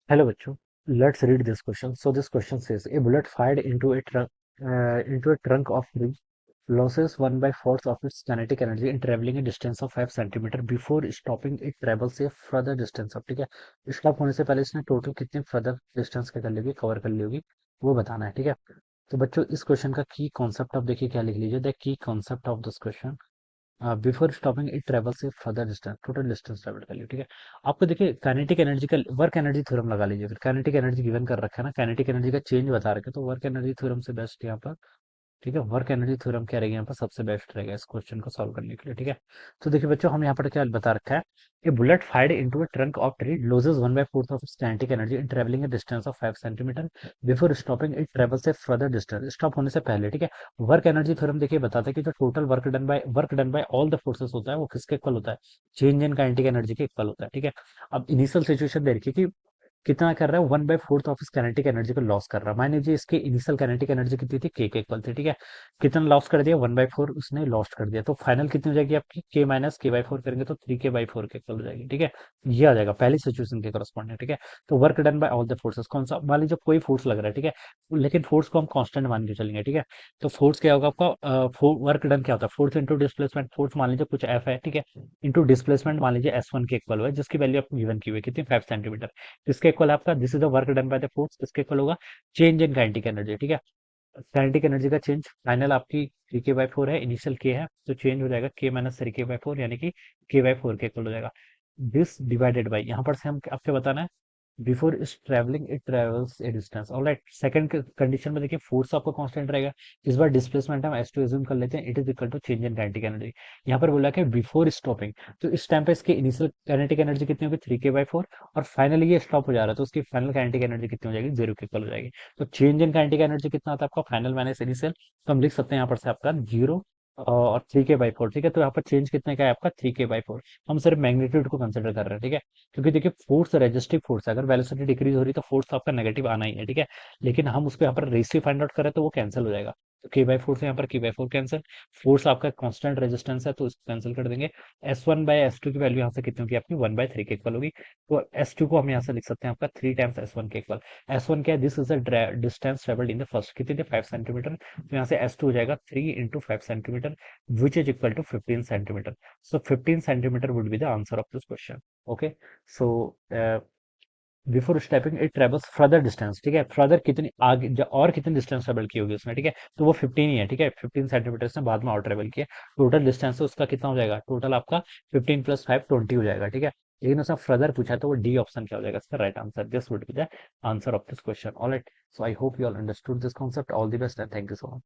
Hello, bachcho. Let's read this question. So this question says, a bullet fired into a trunk of tree loses 1 by fourth of its kinetic energy in traveling a distance of 5 centimeter before stopping it travels a further distance. अब ठीक है, stop होने से पहले इसने total कितने further distance क्या कर ली होगी, कवर कर ली होगी, वो बताना है। ठीक है, तो बच्चों इस क्वेश्चन का की कॉन्सेप्ट आप देखिए क्या लिख लीजिए, the key concept of this question before stopping it travels A further distance, total distance travel कर लिया। ठीक है, आपको देखिए काइनेटिक एनर्जी का वर्क एनर्जी थ्योरम लगा लीजिए, फिर काइनेटिक एनर्जी गिवन कर रखा है ना, काइनेटिक एनर्जी का चेंज बता रखे, तो वर्क एनर्जी थ्योरम से बेस्ट यहाँ पर। ठीक है, वर्क एनर्जी थ्योरम क्या रहेगा यहाँ पर सबसे बेस्ट रहेगा इस क्वेश्चन को सॉल्व करने के लिए। ठीक है, तो देखिए बच्चों हम यहाँ पर क्या बता रखा है, A bullet fired into a trunk of tree loses 1 by 4th of its kinetic energy in traveling a distance of 5 centimeter before stopping it travels A further distance, stop होने से पहले। ठीक है, वर्क एनर्जी थ्योरम देखिए बताता है कि जो total work done by all the forces होता है वो किसके इक्वल होता है, चेंज इन काइनेटिक एनर्जी के इक्वल होता है। ठीक है, अब इनिशियल सिचुएशन दे रखी है कि कितना कर रहा है, 1 by 4th ऑफ इस काइनेटिक एनर्जी को लॉस कर रहा है। मान लीजिए इसकी इनिशियल काइनेटिक एनर्जी कितनी थी, के इक्वल थी। ठीक है, कितना लॉस कर दिया, 1/4 उसने लॉस्ट कर दिया, तो फाइनल कितनी हो जाएगी आपकी, के माइनस के बाई फोर करेंगे तो 3k/4 के इक्वल हो जाएगी। ठीक है, ये आ जाएगा पहली सिचुएशन के करस्पॉन्डिंग। ठीक है, तो work done by all the forces कौन सा, मान लीजिए कोई फोर्स लग रहा है। ठीक है, लेकिन फोर्स को हम कांस्टेंट मान के चलेंगे। ठीक है, तो फोर्स क्या होगा आपका, वर्क डन क्या होता है, फोर्स इंटू डिस्प्लेसमेंट, फोर्स मान लीजिए कुछ एफ है। ठीक है, इंटू डिस्प्लेसमेंट मान लीजिए S1 के इक्वल हुआ है, जिसकी वैल्यू आपको गिवन की हुई है कितनी, 5 सेंटीमीटर। इसके इक्वल आपका, this is the work done by the force, इसके इक्वल होगा चेंज इन काइनेटिक एनर्जी। ठीक है, काइनेटिक एनर्जी का चेंज फाइनल आपकी 3k/4 है, इनिशियल के है, तो चेंज हो जाएगा k - 3k/4, यानी कि k/4 के इक्वल हो जाएगा। दिस डिवाइडेड बाई, यहाँ पर से हम आपसे बताना है, बिफोर इस travelling it travels A distance. Alright, second condition में देखिए फोर्स आपका कांस्टेंट रहेगा, इस बार डिस्प्लेसमेंट हम S2 एज्यूम कर लेते हैं, it is equal to change in kinetic energy. यहाँ पर बोला कि बिफोर स्टॉपिंग, तो इस टाइम पे इसकी इनिशियल काइनेटिक एनर्जी कितनी होगी, 3k/4, और फाइनली ये स्टॉप हो जा रहा है, तो उसकी फाइनल काइनेटिक एनर्जी कितनी हो जाएगी, 0 के इक्वल हो जाएगी। तो चेंज इन काइनेटिक एनर्जी कितना आता है आपका, फाइनल माइनस इनिशियल, तो हम लिख सकते हैं यहाँ पर से आपका 0 और 3k/4। ठीक है, तो यहाँ पर चेंज कितने का है आपका, 3k/4। हम सिर्फ मैग्नीट्यूड को कंसिडर कर रहे हैं। ठीक है, क्योंकि देखिए फोर्स रेजिस्टिव फोर्स है, अगर वेलोसिटी डिक्रीज हो रही है तो फोर्स तो आपका नेगेटिव आना ही है। ठीक है, लेकिन हम उसको यहाँ पर रेशियो फाइंड आउट करें तो वो कैंसिल हो जाएगा, तो k/4 से यहाँ पर k/4 कैंसिल, फोर्स आपका कांस्टेंट रेजिस्टेंस है तो इसको कैंसिल कर देंगे। S1/S2 की वैल्यू यहाँ से कितनी होगी आपकी, 1/3 के इक्वल होगी, तो S2 को हम यहाँ से लिख सकते हैं आपका 3 टाइम्स S1 के इक्वल। S1 क्या है, this is the distance travelled in the first, कितनी थी, 5 सेंटीमीटर, तो यहाँ से S2 हो जाएगा 3 × 5 centimetre, which is equal to 15 centimetre. So 15 centimeter would be the answer of this question. Okay, so before stepping it travels further distance. ठीक है, further कितनी आगे और कितनी डिस्टेंस ट्रेवल की होगी उसने। ठीक है, तो वो 15 ही है। ठीक है, 15 सेंटीमीटर से बाद में और ट्रेवल किया, टोटल डिस्टेंस उसका कितना हो जाएगा, टोटल आपका 15 + 5 20 हो जाएगा। ठीक है, लेकिन उसने फर्दर पूछा है, तो वो डी ऑप्शन क्या हो जाएगा इसका right answer, this would be the answer of this question. Alright, so I hope you all understood this concept, all the best and thank you so much.